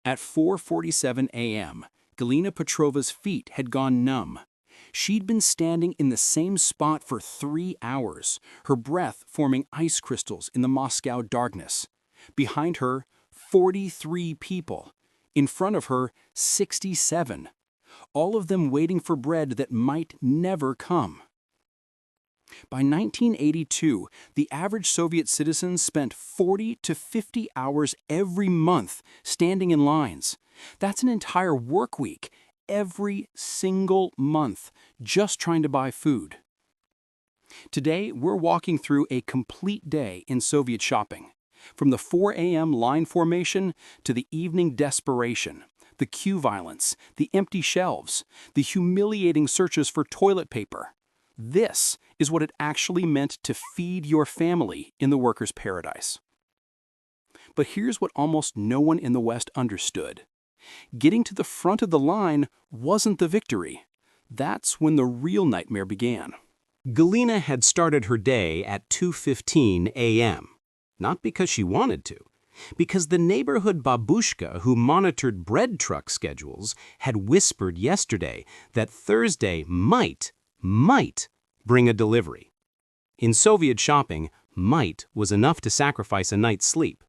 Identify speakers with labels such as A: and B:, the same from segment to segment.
A: At 4:47 a.m., Galina Petrova's feet had gone numb. She'd been standing in the same spot for 3 hours, her breath forming ice crystals in the Moscow darkness. Behind her, 43 people. In front of her, 67. All of them waiting for bread that might never come. By 1982, the average Soviet citizen spent 40 to 50 hours every month standing in lines. That's an entire work week, every single month, just trying to buy food. Today, we're walking through a complete day in Soviet shopping. From the 4 a.m. line formation to the evening desperation, the queue violence, the empty shelves, the humiliating searches for toilet paper. This is what it actually meant to feed your family in the workers' paradise. But here's what almost no one in the West understood. Getting to the front of the line wasn't the victory. That's when the real nightmare began.
B: Galina had started her day at 2:15 a.m., not because she wanted to, because the neighborhood babushka who monitored bread truck schedules had whispered yesterday that Thursday might bring a delivery. In Soviet shopping, might was enough to sacrifice a night's sleep.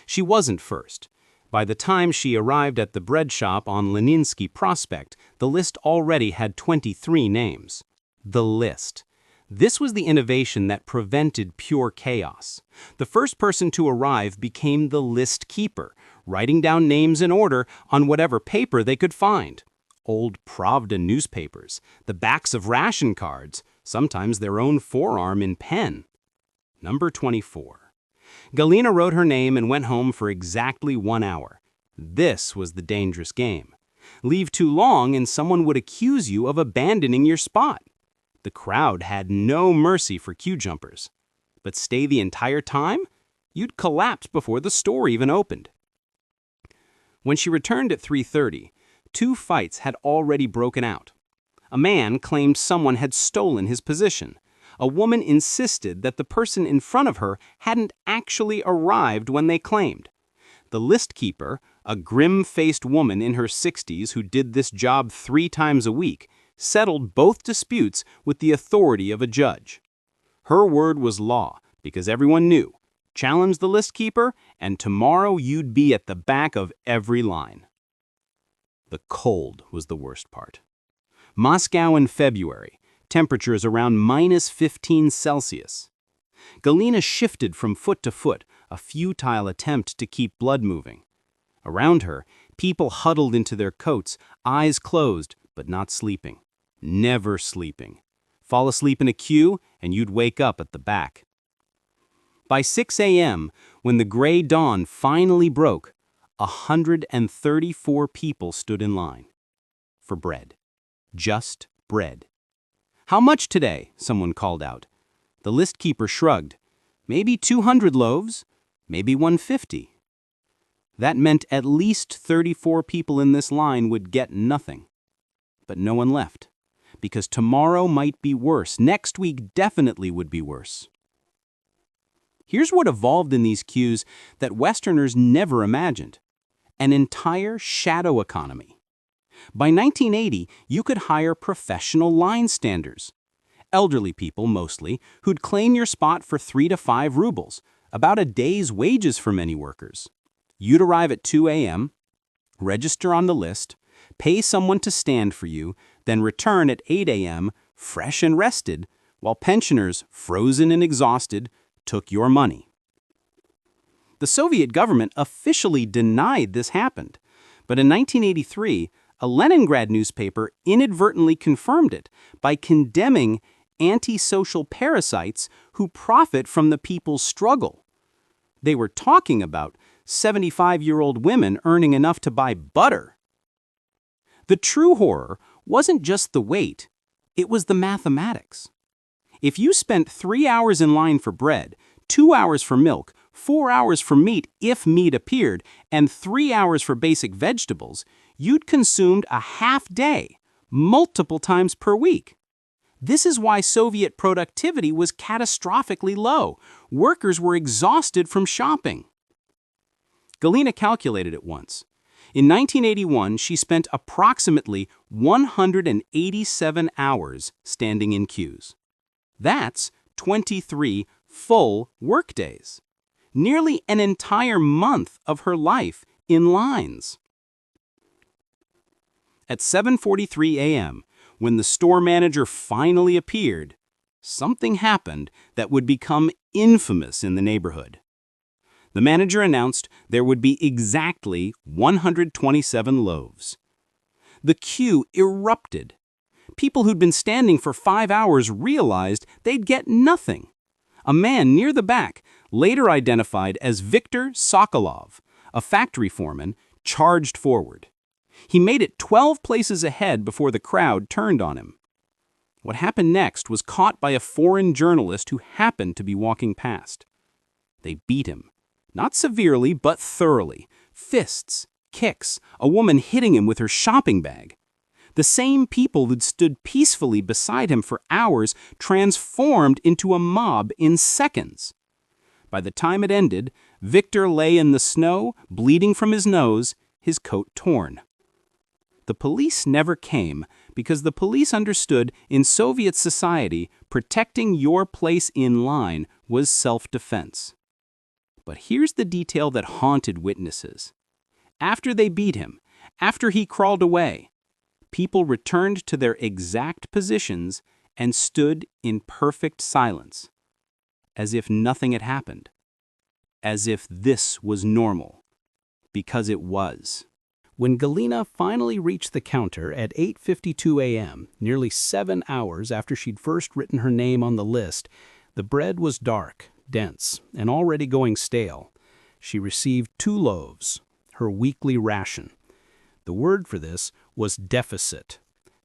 B: She wasn't first. By the time she arrived at the bread shop on Leninsky Prospect, the list already had 23 names. The list. This was the innovation that prevented pure chaos. The first person to arrive became the list keeper, writing down names in order on whatever paper they could find. Old Pravda newspapers, the backs of ration cards, sometimes their own forearm in pen. Number 24. Galina wrote her name and went home for exactly 1 hour. This was the dangerous game. Leave too long and someone would accuse you of abandoning your spot. The crowd had no mercy for queue jumpers. But stay the entire time? You'd collapse before the store even opened. When she returned at 3:30, 2 fights had already broken out. A man claimed someone had stolen his position. A woman insisted that the person in front of her hadn't actually arrived when they claimed. The list keeper, a grim-faced woman in her 60s who did this job 3 times a week, settled both disputes with the authority of a judge. Her word was law because everyone knew. Challenge the list keeper, and tomorrow you'd be at the back of every line. The cold was the worst part. Moscow in February, temperatures around -15 Celsius. Galina shifted from foot to foot, a futile attempt to keep blood moving. Around her, people huddled into their coats, eyes closed, but not sleeping. Never sleeping. Fall asleep in a queue, and you'd wake up at the back. By 6 a.m., when the gray dawn finally broke, 134 people stood in line. For bread. Just bread. "How much today?" someone called out. The list keeper shrugged. "Maybe 200 loaves, maybe 150. That meant at least 34 people in this line would get nothing. But no one left, because tomorrow might be worse. Next week definitely would be worse. Here's what evolved in these queues that Westerners never imagined. An entire shadow economy. By 1980, you could hire professional line standers. Elderly people, mostly, who'd claim your spot for 3 to 5 rubles, about a day's wages for many workers. You'd arrive at 2 a.m., register on the list, pay someone to stand for you, then return at 8 a.m., fresh and rested, while pensioners, frozen and exhausted, took your money. The Soviet government officially denied this happened, but in 1983, a Leningrad newspaper inadvertently confirmed it by condemning antisocial parasites who profit from the people's struggle. They were talking about 75-year-old women earning enough to buy butter. The true horror wasn't just the wait, it was the mathematics. If you spent 3 hours in line for bread, 2 hours for milk, 4 hours for meat if meat appeared, and 3 hours for basic vegetables, you'd consumed a half day, multiple times per week. This is why Soviet productivity was catastrophically low. Workers were exhausted from shopping. Galina calculated it once. In 1981, she spent approximately 187 hours standing in queues. That's 23 full workdays. Nearly an entire month of her life in lines. At 7:43 a.m., when the store manager finally appeared, something happened that would become infamous in the neighborhood. The manager announced there would be exactly 127 loaves. The queue erupted. People who'd been standing for 5 hours realized they'd get nothing. A man near the back, later identified as Viktor Sokolov, a factory foreman, charged forward. He made it 12 places ahead before the crowd turned on him. What happened next was caught by a foreign journalist who happened to be walking past. They beat him. Not severely, but thoroughly. Fists, kicks, a woman hitting him with her shopping bag. The same people who'd stood peacefully beside him for hours transformed into a mob in seconds. By the time it ended, Victor lay in the snow, bleeding from his nose, his coat torn. The police never came because the police understood in Soviet society protecting your place in line was self-defense. But here's the detail that haunted witnesses. After they beat him, after he crawled away, people returned to their exact positions and stood in perfect silence, as if nothing had happened, as if this was normal, because it was. When Galina finally reached the counter at 8:52 a.m., nearly 7 hours after she'd first written her name on the list, the bread was dark, dense, and already going stale. She received 2 loaves, her weekly ration. The word for this was deficit.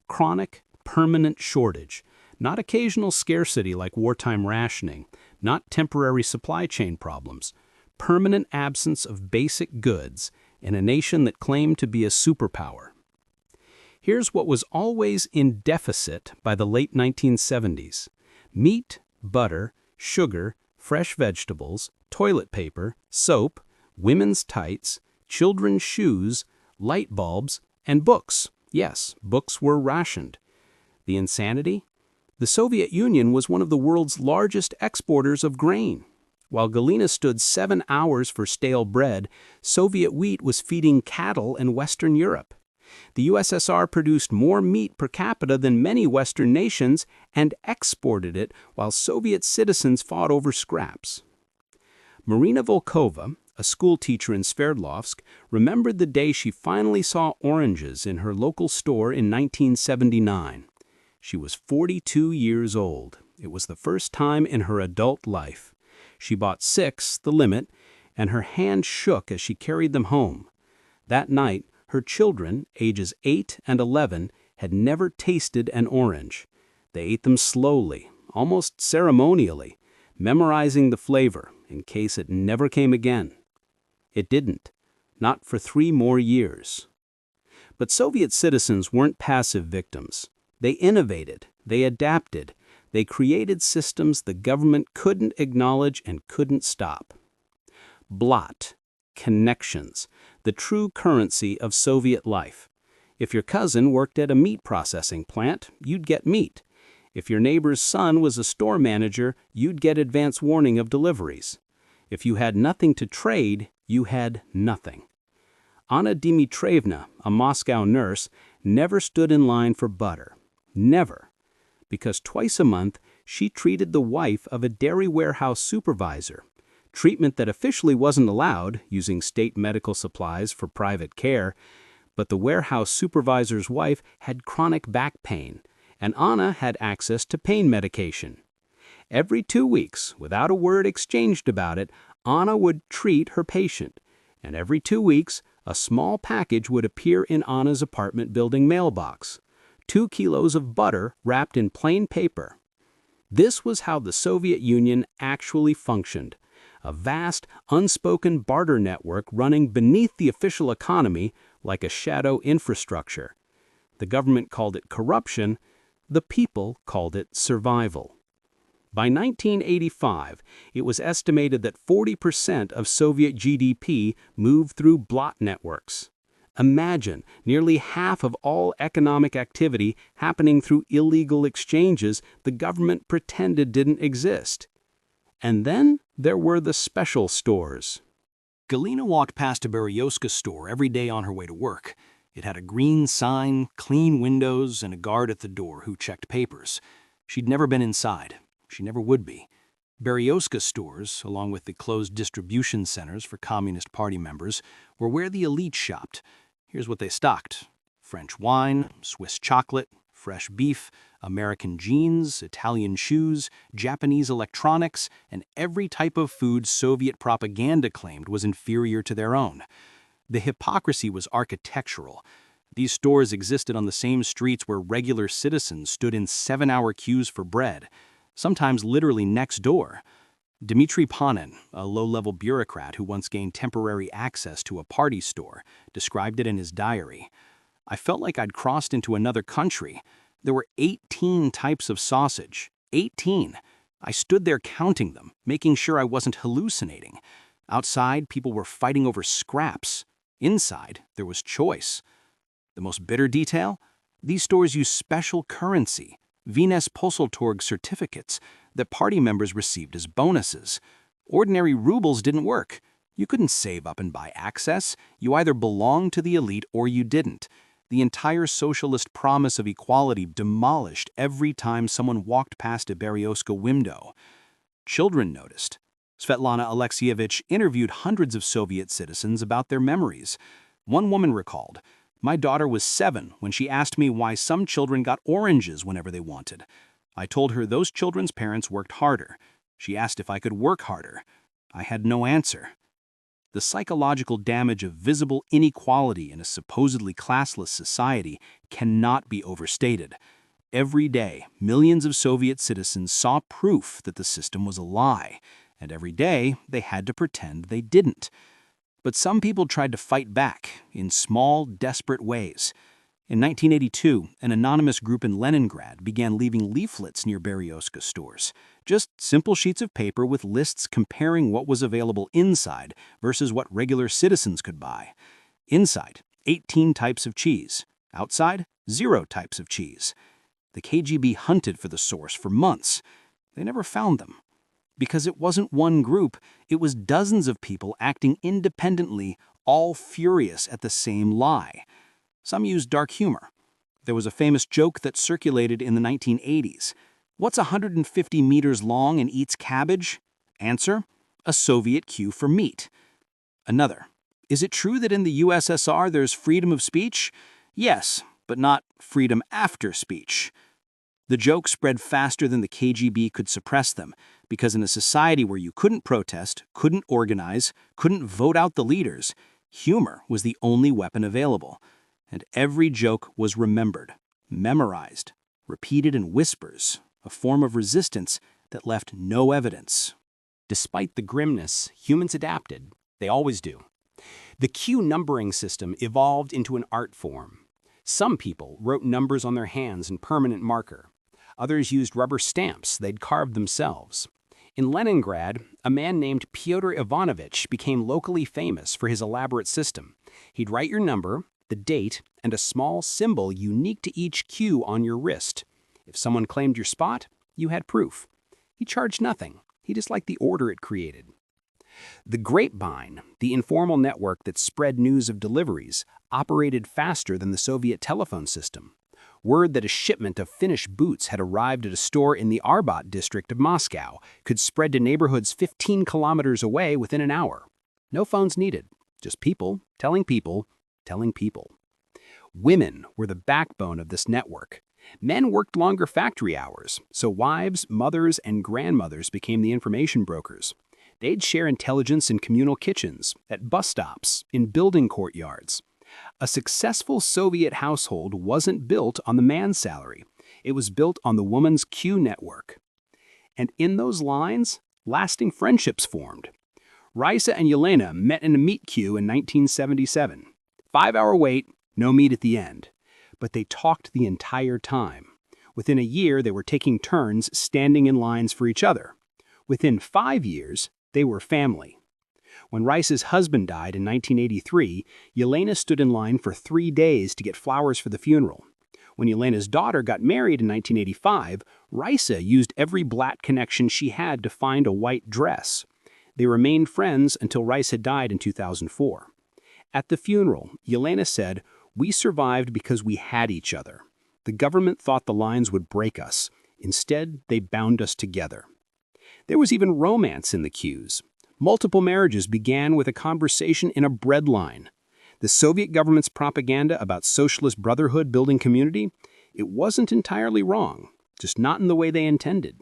B: Chronic, permanent shortage. Not occasional scarcity like wartime rationing. Not temporary supply chain problems. Permanent absence of basic goods in a nation that claimed to be a superpower. Here's what was always in deficit by the late 1970s. Meat, butter, sugar, fresh vegetables, toilet paper, soap, women's tights, children's shoes, light bulbs, and books. Yes, books were rationed. The insanity? The Soviet Union was one of the world's largest exporters of grain. While Galina stood 7 hours for stale bread, Soviet wheat was feeding cattle in Western Europe. The USSR produced more meat per capita than many Western nations and exported it while Soviet citizens fought over scraps. Marina Volkova, a school teacher in Sverdlovsk, remembered the day she finally saw oranges in her local store in 1979. She was 42 years old. It was the first time in her adult life. She bought 6, the limit, and her hand shook as she carried them home. That night, her children, ages 8 and 11, had never tasted an orange. They ate them slowly, almost ceremonially, memorizing the flavor in case it never came again. It didn't, not for 3 more years. But Soviet citizens weren't passive victims. They innovated, they adapted, they created systems the government couldn't acknowledge and couldn't stop. Blot, connections, the true currency of Soviet life. If your cousin worked at a meat processing plant, you'd get meat. If your neighbor's son was a store manager, you'd get advance warning of deliveries. If you had nothing to trade, you had nothing. Anna Dimitrievna, a Moscow nurse, never stood in line for butter. Never. Because twice a month, she treated the wife of a dairy warehouse supervisor, treatment that officially wasn't allowed, using state medical supplies for private care, but the warehouse supervisor's wife had chronic back pain, and Anna had access to pain medication. Every 2 weeks, without a word exchanged about it, Anna would treat her patient, and every 2 weeks, a small package would appear in Anna's apartment building mailbox. 2 kilos of butter wrapped in plain paper. This was how the Soviet Union actually functioned, a vast, unspoken barter network running beneath the official economy like a shadow infrastructure. The government called it corruption, the people called it survival. By 1985, it was estimated that 40% of Soviet GDP moved through blot networks. Imagine nearly half of all economic activity happening through illegal exchanges the government pretended didn't exist. And then there were the special stores.
A: Galina walked past a Berioska store every day on her way to work. It had a green sign, clean windows, and a guard at the door who checked papers. She'd never been inside. She never would be. Berioska stores, along with the closed distribution centers for Communist Party members, were where the elite shopped. Here's what they stocked: French wine, Swiss chocolate, fresh beef, American jeans, Italian shoes, Japanese electronics, and every type of food Soviet propaganda claimed was inferior to their own. The hypocrisy was architectural. These stores existed on the same streets where regular citizens stood in 7-hour queues for bread, sometimes literally next door. Dmitry Panin, a low-level bureaucrat who once gained temporary access to a party store, described it in his diary. "I felt like I'd crossed into another country. There were 18 types of sausage. 18. I stood there counting them, making sure I wasn't hallucinating. Outside, people were fighting over scraps. Inside, there was choice." The most bitter detail? These stores used special currency, Wienes Posseltorg certificates, that party members received as bonuses. Ordinary rubles didn't work. You couldn't save up and buy access. You either belonged to the elite or you didn't. The entire socialist promise of equality demolished every time someone walked past a Berioska window. Children noticed. Svetlana Alexievich interviewed hundreds of Soviet citizens about their memories. One woman recalled, "My daughter was 7 when she asked me why some children got oranges whenever they wanted. I told her those children's parents worked harder. She asked if I could work harder. I had no answer." The psychological damage of visible inequality in a supposedly classless society cannot be overstated. Every day, millions of Soviet citizens saw proof that the system was a lie, and every day they had to pretend they didn't. But some people tried to fight back in small, desperate ways. In 1982, an anonymous group in Leningrad began leaving leaflets near Berioska stores. Just simple sheets of paper with lists comparing what was available inside versus what regular citizens could buy. Inside, 18 types of cheese. Outside, 0 types of cheese. The KGB hunted for the source for months. They never found them. Because it wasn't one group, it was dozens of people acting independently, all furious at the same lie. Some used dark humor. There was a famous joke that circulated in the 1980s. What's 150 meters long and eats cabbage? Answer: a Soviet queue for meat. Another: is it true that in the USSR there's freedom of speech? Yes, but not freedom after speech. The joke spread faster than the KGB could suppress them, because in a society where you couldn't protest, couldn't organize, couldn't vote out the leaders, humor was the only weapon available. And every joke was remembered, memorized, repeated in whispers, a form of resistance that left no evidence.
B: Despite the grimness, humans adapted. They always do. The queue numbering system evolved into an art form. Some people wrote numbers on their hands in permanent marker. Others used rubber stamps they'd carved themselves. In Leningrad, a man named Pyotr Ivanovich became locally famous for his elaborate system. He'd write your number, the date, and a small symbol unique to each queue on your wrist. If someone claimed your spot, you had proof. He charged nothing. He just liked the order it created. The grapevine, the informal network that spread news of deliveries, operated faster than the Soviet telephone system. Word that a shipment of Finnish boots had arrived at a store in the Arbat district of Moscow could spread to neighborhoods 15 kilometers away within an hour. No phones needed, just people telling people telling people. Women were the backbone of this network. Men worked longer factory hours, so wives, mothers, and grandmothers became the information brokers. They'd share intelligence in communal kitchens, at bus stops, in building courtyards. A successful Soviet household wasn't built on the man's salary. It was built on the woman's queue network. And in those lines, lasting friendships formed. Raisa and Yelena met in a meat queue in 1977. 5-hour wait, no meat at the end. But they talked the entire time. Within a year, they were taking turns standing in lines for each other. Within 5 years, they were family.
A: When Rice's husband died in 1983, Yelena stood in line for 3 days to get flowers for the funeral. When Yelena's daughter got married in 1985, Rice used every Blatt connection she had to find a white dress. They remained friends until Rice had died in 2004. At the funeral, Yelena said, "We survived because we had each other. The government thought the lines would break us. Instead, they bound us together." There was even romance in the queues. Multiple marriages began with a conversation in a bread line. The Soviet government's propaganda about socialist brotherhood building community, it wasn't entirely wrong, just not in the way they intended.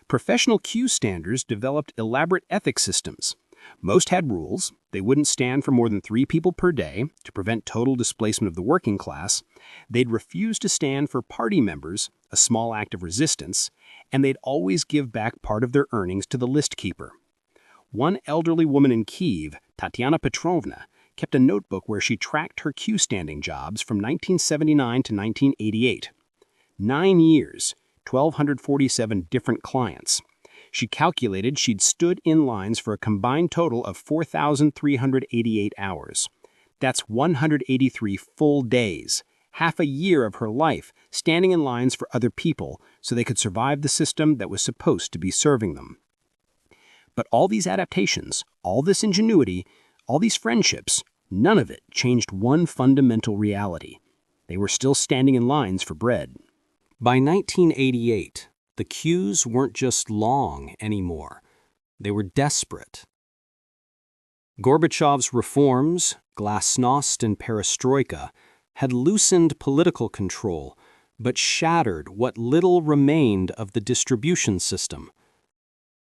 A: Professional queue standers developed elaborate ethics systems. Most had rules. They wouldn't stand for more than 3 people per day to prevent total displacement of the working class. They'd refuse to stand for party members, a small act of resistance, and they'd always give back part of their earnings to the list keeper. One elderly woman in Kyiv, Tatiana Petrovna, kept a notebook where she tracked her queue standing jobs from 1979 to 1988. 9 years, 1,247 different clients. She calculated she'd stood in lines for a combined total of 4,388 hours. That's 183 full days, half a year of her life standing in lines for other people so they could survive the system that was supposed to be serving them. But all these adaptations, all this ingenuity, all these friendships, none of it changed one fundamental reality. They were still standing in lines for bread.
B: By 1988, the queues weren't just long anymore. They were desperate. Gorbachev's reforms, glasnost and perestroika, had loosened political control, but shattered what little remained of the distribution system.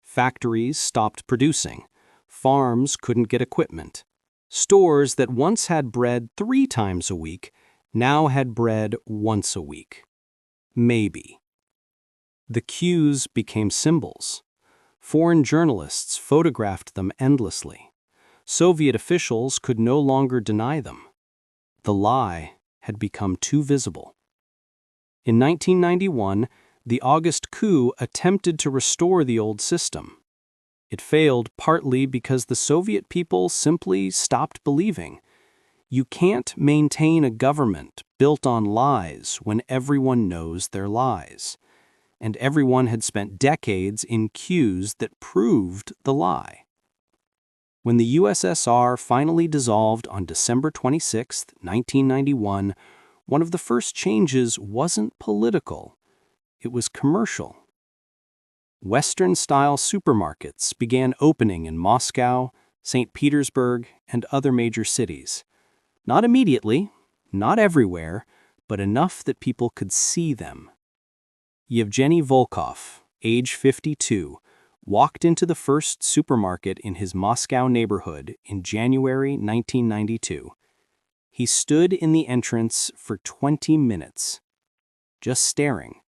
B: Factories stopped producing. Farms couldn't get equipment. Stores that once had bread 3 times a week now had bread once a week. Maybe. The queues became symbols. Foreign journalists photographed them endlessly. Soviet officials could no longer deny them. The lie had become too visible. In 1991, the August coup attempted to restore the old system. It failed partly because the Soviet people simply stopped believing. You can't maintain a government built on lies when everyone knows they're lies. And everyone had spent decades in queues that proved the lie. When the USSR finally dissolved on December 26, 1991, one of the first changes wasn't political. It was commercial. Western-style supermarkets began opening in Moscow, St. Petersburg, and other major cities. Not immediately, not everywhere, but enough that people could see them. Yevgeny Volkov, age 52, walked into the first supermarket in his Moscow neighborhood in January 1992. He stood in the entrance for 20 minutes, just staring.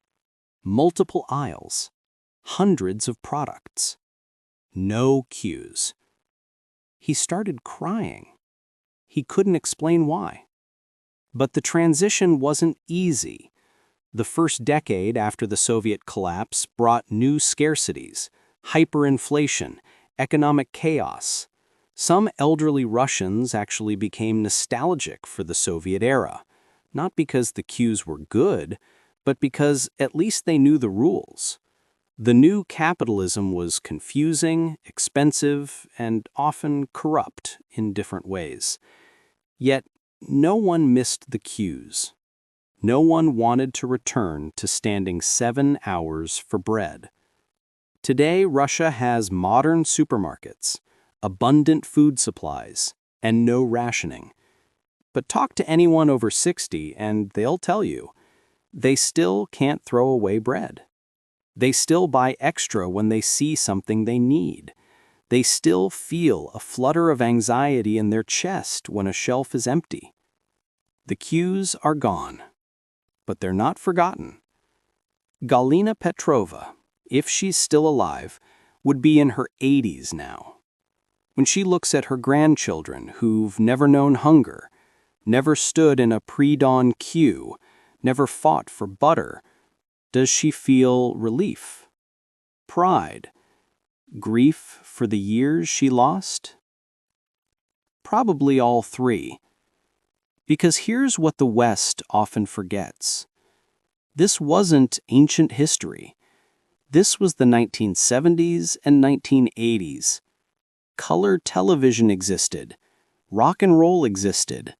B: Multiple aisles, hundreds of products, no queues. He started crying. He couldn't explain why. But the transition wasn't easy. The first decade after the Soviet collapse brought new scarcities, hyperinflation, economic chaos. Some elderly Russians actually became nostalgic for the Soviet era, not because the queues were good, but because at least they knew the rules. The new capitalism was confusing, expensive, and often corrupt in different ways. Yet, no one missed the queues. No one wanted to return to standing 7 hours for bread. Today, Russia has modern supermarkets, abundant food supplies, and no rationing. But talk to anyone over 60 and they'll tell you, they still can't throw away bread. They still buy extra when they see something they need. They still feel a flutter of anxiety in their chest when a shelf is empty. The queues are gone, but they're not forgotten. Galina Petrova, if she's still alive, would be in her 80s now. When she looks at her grandchildren who've never known hunger, never stood in a pre-dawn queue, never fought for butter, does she feel relief, pride, grief for the years she lost?
A: Probably all three. Because here's what the West often forgets. This wasn't ancient history. This was the 1970s and 1980s. Color television existed. Rock and roll existed.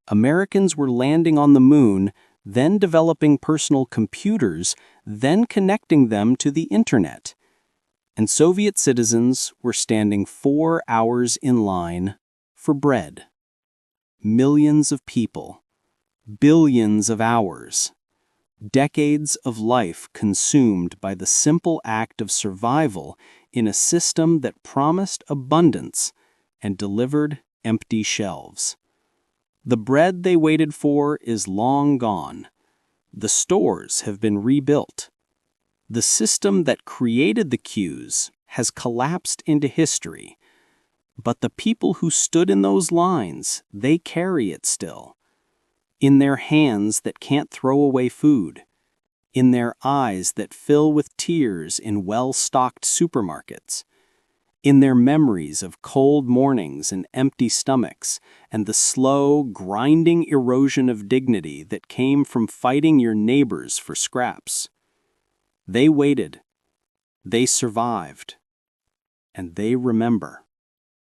A: Americans were landing on the moon, then developing personal computers, then connecting them to the internet. And Soviet citizens were standing 4 hours in line for bread. Millions of people. Billions of hours. Decades of life consumed by the simple act of survival in a system that promised abundance and delivered empty shelves. The bread they waited for is long gone. The stores have been rebuilt. The system that created the queues has collapsed into history. But the people who stood in those lines, they carry it still. In their hands that can't throw away food, in their eyes that fill with tears in well-stocked supermarkets, in their memories of cold mornings and empty stomachs, and the slow, grinding erosion of dignity that came from fighting your neighbors for scraps. They waited, they survived, and they remember.